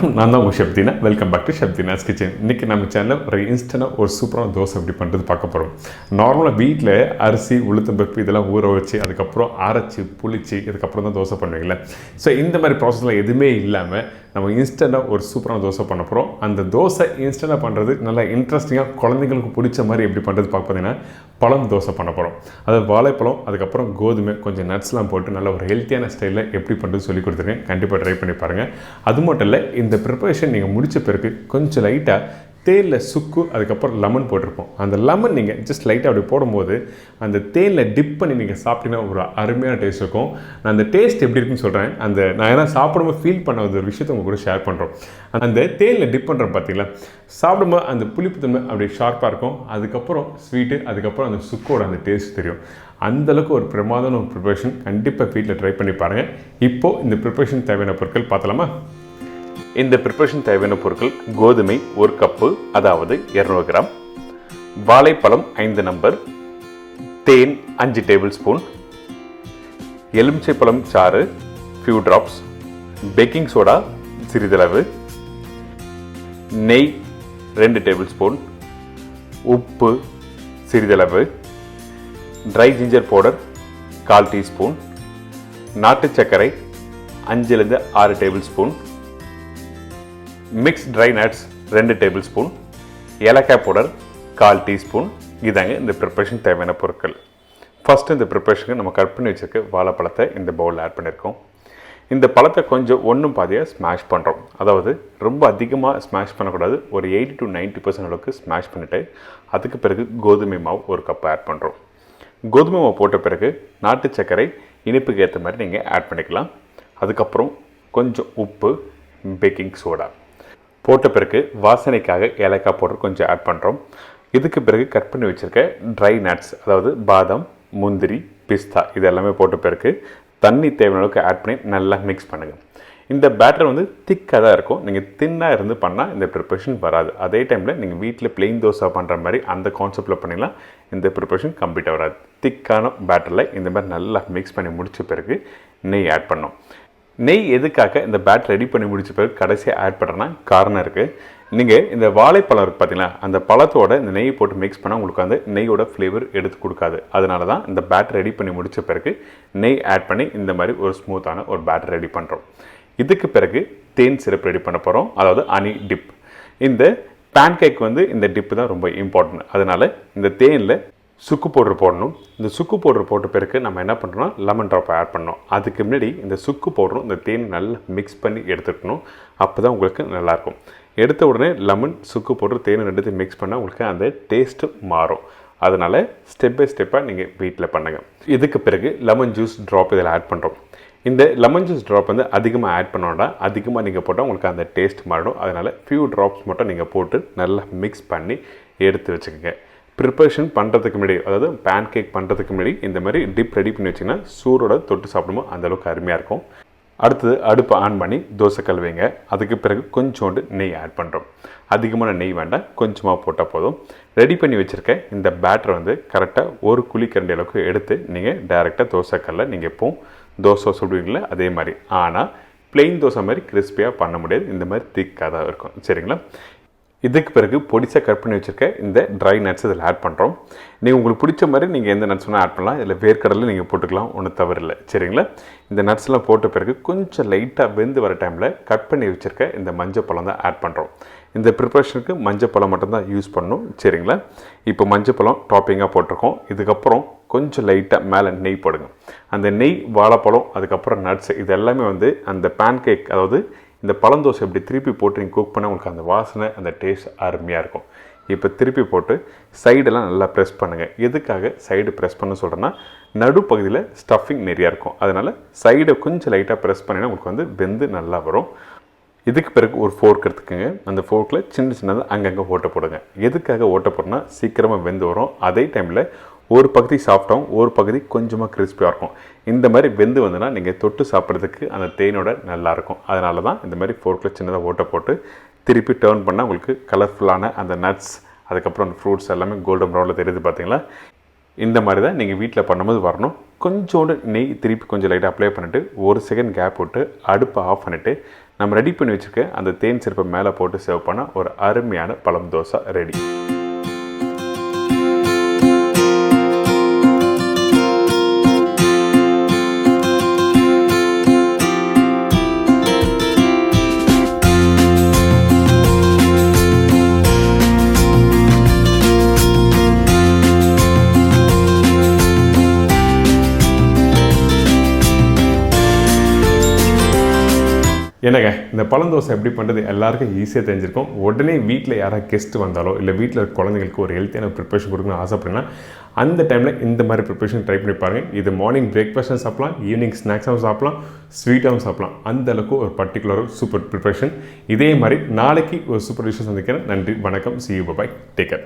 வணக்கம், நான் தான் உங்கள் chef Deena. Welcome back to chef Deena's kitchen. இன்றைக்கி நம்ம சேனலில் ஒரு இன்ஸ்டன்ட்டாக ஒரு சூப்பரான தோசை எப்படி பண்ணுறது பார்க்க போகிறோம். நார்மலாக வீட்டில் அரிசி உளுத்தம்பருப்பு இதெல்லாம் ஊற வச்சு அதுக்கப்புறம் அரைச்சி புளிச்சு இதுக்கப்புறம் தான் தோசை பண்ணுவீங்களே. ஸோ இந்த மாதிரி ப்ராசஸ்லாம் எதுவுமே இல்லாமல் நம்ம இன்ஸ்டண்ட்டாக ஒரு சூப்பரான தோசை பண்ண போகிறோம். அந்த தோசை இன்ஸ்டண்ட்டாக பண்ணுறது நல்லா இன்ட்ரெஸ்டிங்காக குழந்தைங்களுக்கு பிடிச்ச மாதிரி எப்படி பண்ணுறது பார்க்க பார்த்தீங்கன்னா பழம் தோசை பண்ண போகிறோம். அதாவது வாழைப்பழம் அதுக்கப்புறம் கோதுமை கொஞ்சம் நட்ஸ்லாம் போட்டு நல்ல ஒரு ஹெல்த்தியான ஸ்டைலில் எப்படி பண்ணுறது சொல்லி கொடுத்துருக்கேன். கண்டிப்பாக ட்ரை பண்ணி பாருங்கள். அது மட்டும் இல்லை, இந்த ப்ரிப்பரேஷன் நீங்கள் முடித்த பிறகு கொஞ்சம் லைட்டாக தேனில் சுக்கு அதுக்கப்புறம் லெமன் போட்டிருப்போம். அந்த லெமன் நீங்கள் ஜஸ்ட் லைட்டாக அப்படி போடும்போது அந்த தேனில் டிப் பண்ணி நீங்கள் சாப்பிட்டீங்கன்னா ஒரு அருமையான டேஸ்ட் இருக்கும். நான் அந்த டேஸ்ட் எப்படி இருக்குன்னு சொல்கிறேன். நான் ஏன்னா சாப்பிடும்போது ஃபீல் பண்ண ஒரு விஷயத்தை உங்கள் கூட ஷேர் பண்ணுறோம். அந்த தேனில் டிப் பண்ணுறோம் பார்த்தீங்களா, சாப்பிடும்போது அந்த புளிப்புத்தன்மை அப்படியே ஷார்ப்பாக இருக்கும். அதுக்கப்புறம் ஸ்வீட்டு, அதுக்கப்புறம் அந்த சுக்கோட அந்த டேஸ்ட் தெரியும். அந்தளவுக்கு ஒரு பிரமாதமான ஒரு ப்ரிப்பரேஷன். கண்டிப்பாக வீட்டில் ட்ரை பண்ணி பாருங்கள். இப்போது இந்த ப்ரிப்பரேஷன் தேவையான பொருட்கள் பார்த்தலாமா? இந்த ப்ரிப்பரேஷன் தேவையான பொருட்கள்: கோதுமை 1 கப்பு அதாவது 200 கிராம், வாழைப்பழம் 5 நம்பர், தேன் 5 டேபிள் ஸ்பூன், எலுமிச்சைப்பழம் சாறு ஃபியூ ட்ராப்ஸ், பேக்கிங் சோடா சிறிதளவு, நெய் 2 டேபிள் ஸ்பூன், உப்பு சிறிதளவு, ட்ரை ஜிஞ்சர் பவுடர் 1/4 டீஸ்பூன், நாட்டு சர்க்கரை 5-6 table spoon, mix dry nuts 2 table spoon, ஏலக்காய் பவுடர் 1/4 டீஸ்பூன். இதாங்க இந்த ப்ரிப்பரேஷன் தேவையான பொருட்கள். ஃபஸ்ட்டு இந்த ப்ரிப்பரேஷனுக்கு நம்ம கட் பண்ணி வச்சுருக்க வாழைப்பழத்தை இந்த பவுலில் ஆட் பண்ணியிருக்கோம். இந்த பழத்தை கொஞ்சம் ஒன்றும் பாதியாக ஸ்மாஷ் பண்ணுறோம். அதாவது ரொம்ப அதிகமாக ஸ்மாஷ் பண்ணக்கூடாது. ஒரு 80 to 90% அளவுக்கு ஸ்மாஷ் பண்ணிவிட்டு அதுக்கு பிறகு கோதுமை மாவு 1 கப் ஆட் பண்ணுறோம். கோதுமை மாவு போட்ட பிறகு நாட்டு சர்க்கரை இனிப்புக்கு ஏற்ற மாதிரி நீங்கள் ஆட் பண்ணிக்கலாம். அதுக்கப்புறம் கொஞ்சம் உப்பு, பேக்கிங் சோடா போட்ட பிறகு வாசனைக்காக ஏலக்காய் பவுடர் கொஞ்சம் ஆட் பண்ணுறோம். இதுக்கு பிறகு கட் பண்ணி வச்சுருக்க ட்ரை நட்ஸ் அதாவது பாதாம், முந்திரி, பிஸ்தா இது எல்லாமே போட்ட பிறகு தண்ணி தேவையான அளவுக்கு ஆட் பண்ணி நல்லா மிக்ஸ் பண்ணுங்கள். இந்த பேட்டர் வந்து திக்காக தான் இருக்கும். நீங்கள் தின்னாக இருந்து பண்ணால் இந்த ப்ரிப்பரேஷன் வராது. அதே டைமில் நீங்கள் வீட்டில் பிளெயின் தோசை பண்ணுற மாதிரி அந்த கான்செப்டில் பண்ணிங்கன்னா இந்த ப்ரிப்பரேஷன் கம்ப்ளீட்டாக வராது. திக்கான பேட்டரில் இந்த மாதிரி நல்லா மிக்ஸ் பண்ணி முடித்த பிறகு நெய் ஆட் பண்ணோம். நெய் எதுக்காக இந்த பேட்டர் ரெடி பண்ணி முடிச்ச பிறகு கடைசியாக ஆட் பண்ணுறேன்னா காரணம் இருக்குது. நீங்கள் இந்த வாழைப்பழம் இருக்குது பார்த்தீங்களா, அந்த பழத்தோட இந்த நெய் போட்டு மிக்ஸ் பண்ணால் உங்களுக்கு அந்த நெய்யோட ஃப்ளேவர் எடுத்து கொடுக்காது. அதனால தான் இந்த பேட்டர் ரெடி பண்ணி முடித்த பிறகு நெய் ஆட் பண்ணி இந்த மாதிரி ஒரு ஸ்மூத்தான ஒரு பேட்டர் ரெடி பண்ணுறோம். இதுக்கு பிறகு தேன் சிரப் ரெடி பண்ண போகிறோம், அதாவது ஹனி டிப். இந்த பேன்கேக் வந்து இந்த டிப்பு தான் ரொம்ப இம்பார்ட்டன்ட். அதனால் இந்த தேனில் சுக்கு பவுடர் போடணும். இந்த சுக்கு பவுடர் போட்ட பிறகு நம்ம என்ன பண்ணுறோம்னா லெமன் ட்ராப்பை ஆட் பண்ணணும். அதுக்கு முன்னாடி இந்த சுக்கு பவுடரும் இந்த தேன் நல்லா மிக்ஸ் பண்ணி எடுத்துக்கணும். அப்போ தான் உங்களுக்கு நல்லாயிருக்கும். எடுத்த உடனே லெமன், சுக்கு பவுடர், தேன் ரெண்டுத்தையும் மிக்ஸ் பண்ணால் உங்களுக்கு அந்த டேஸ்ட்டு மாறும். அதனால் ஸ்டெப் பை ஸ்டெப்பாக நீங்கள் வீட்டில் பண்ணுங்கள். இதுக்கு பிறகு லெமன் ஜூஸ் ட்ராப் இதில் ஆட் பண்ணுறோம். இந்த லெமன் ஜூஸ் ட்ராப் வந்து அதிகமாக ஆட் பண்ணோன்னா அதிகமாக நீங்கள் போட்டால் உங்களுக்கு அந்த டேஸ்ட் மாறும். அதனால் ஃபியூ ட்ராப்ஸ் மட்டும் நீங்கள் போட்டு நல்லா மிக்ஸ் பண்ணி எடுத்து வச்சுக்கோங்க. ப்ரிப்பரேஷன் பண்ணுறதுக்கு முன்னாடி, அதாவது பேன் கேக் பண்ணுறதுக்கு முன்னாடி இந்த மாதிரி டிப் ரெடி பண்ணி வச்சிங்கன்னா சூடோட தொட்டு சாப்பிடும்போது அந்தளவுக்கு அருமையாக இருக்கும். அடுத்தது அடுப்பை ஆன் பண்ணி தோசை கழுவிங்க. அதுக்கு பிறகு கொஞ்சோண்டு நெய் ஆட் பண்ணுறோம். அதிகமான நெய் வேண்டாம், கொஞ்சமாக போட்டால் போதும். ரெடி பண்ணி வச்சுருக்க இந்த பேட்டரை வந்து கரெக்டாக ஒரு குழிக்கரண்டி அளவுக்கு எடுத்து நீங்கள் டைரெக்டாக தோசைக்கல்லில் நீங்கள் எப்போவும் தோசை சுடுவீங்களே அதே மாதிரி. ஆனால் பிளெயின் தோசை மாதிரி கிறிஸ்பியாக பண்ண முடியாது. இந்த மாதிரி திக்காக தான் இருக்கும். சரிங்களா? இதுக்கு பிறகு பொடிசாக கட் பண்ணி வச்சுருக்க இந்த ட்ரை நட்ஸ் இதில் ஆட் பண்ணுறோம். நீங்கள் உங்களுக்கு பிடிச்ச மாதிரி நீங்கள் எந்த நட்ஸ் வேணால் ஆட் பண்ணலாம். இதில் வேர்க்கடலை நீங்கள் போட்டுக்கலாம், ஒன்றும் தவறில்லை. சரிங்களா? இந்த நட்ஸ்லாம் போட்ட பிறகு கொஞ்சம் லைட்டாக வெந்து வர டைமில் கட் பண்ணி வச்சுருக்க இந்த மஞ்சள் பழம் தான் ஆட் பண்ணுறோம். இந்த ப்ரிப்பரேஷனுக்கு மஞ்சள் பழம் மட்டும்தான் யூஸ் பண்ணணும். சரிங்களா? இப்போ மஞ்சள் பழம் டாப்பிங்காக போட்டிருக்கோம். இதுக்கப்புறம் கொஞ்சம் லைட்டாக மேலே நெய் போடுங்க. அந்த நெய், வாழைப்பழம், அதுக்கப்புறம் நட்ஸ் இது எல்லாமே வந்து அந்த பேன் கேக், அதாவது இந்த பழந்தோசை இப்படி திருப்பி போட்டு நீங்கள் குக் பண்ணால் உங்களுக்கு அந்த வாசனை, அந்த டேஸ்ட் அருமையாக இருக்கும். இப்போ திருப்பி போட்டு சைடெல்லாம் நல்லா ப்ரெஸ் பண்ணுங்கள். எதுக்காக சைடு ப்ரெஸ் பண்ண சொல்கிறேன்னா நடுப்பகுதியில் ஸ்டஃபிங் நிறையா இருக்கும். அதனால் சைடை கொஞ்சம் லைட்டாக ப்ரெஸ் பண்ணிங்கன்னா உங்களுக்கு வந்து வெந்து நல்லா வரும். இதுக்கு பிறகு ஒரு ஃபோர்க் எடுத்துக்கோங்க. அந்த ஃபோர்க்கில் சின்ன சின்னதாக அங்கங்கே ஓட்டை போடுங்க. எதுக்காக ஓட்டை போடுறோன்னா சீக்கிரமாக வெந்து வரும். அதே டைமில் ஒரு பகுதி சாஃப்டாகவும் ஒரு பகுதி கொஞ்சமாக கிறிஸ்பியாக இருக்கும். இந்த மாதிரி வெந்து வந்துன்னா நீங்கள் தொட்டு சாப்பிட்றதுக்கு அந்த தேனோட நல்லாயிருக்கும். அதனால தான் இந்த மாதிரி ஃபோர்க்கில் சின்னதாக ஓட்டை போட்டு திருப்பி டேர்ன் பண்ணால் உங்களுக்கு கலர்ஃபுல்லான அந்த நட்ஸ், அதுக்கப்புறம் அந்த ஃப்ரூட்ஸ் எல்லாமே கோல்டன் ப்ரௌனில் தெரியுது பார்த்தீங்களா? இந்த மாதிரி தான் நீங்கள் வீட்டில் பண்ணும்போது வரணும். கொஞ்சோண்டு நெய் திருப்பி கொஞ்சம் லைட்டாக அப்ளை பண்ணிவிட்டு 1 செகண்ட் கேப் விட்டு அடுப்பை ஆஃப் பண்ணிவிட்டு நம்ம ரெடி பண்ணி வச்சுருக்க அந்த தேன் சிறப்பை மேலே போட்டு சர்வ் பண்ணால் ஒரு அருமையான பழம் தோசை ரெடி. என்னங்க இந்த பழந்தோசை எப்படி பண்ணுறது எல்லாருக்கும் ஈஸியாக தெரிஞ்சிருக்கும். உடனே வீட்டில் யாராவது கெஸ்ட் வந்தாலோ இல்லை வீட்டில் குழந்தைங்களுக்கு ஒரு ஹெல்த்தியான ப்ரிப்பரேஷன் கொடுக்கணும்னு ஆசைப்படினா அந்த டைமில் இந்த மாதிரி ப்ரிப்பரேஷன் ட்ரை பண்ணி பாருங்கள். இது மார்னிங் பிரேக்ஃபாஸ்ட்டும் சாப்பிட்லாம், ஈவினிங் ஸ்நாக்ஸாகவும் சாப்பிட்லாம், ஸ்வீட்டாகவும் சாப்பிட்லாம். அந்த அளவுக்கு ஒரு பர்டிகுலர் சூப்பர் ப்ரிப்பரேஷன். இதே மாதிரி நாளைக்கு ஒரு சூப்பர் டிஷ்ஷை சந்திக்கிறேன். நன்றி, வணக்கம், see you, bye, take care.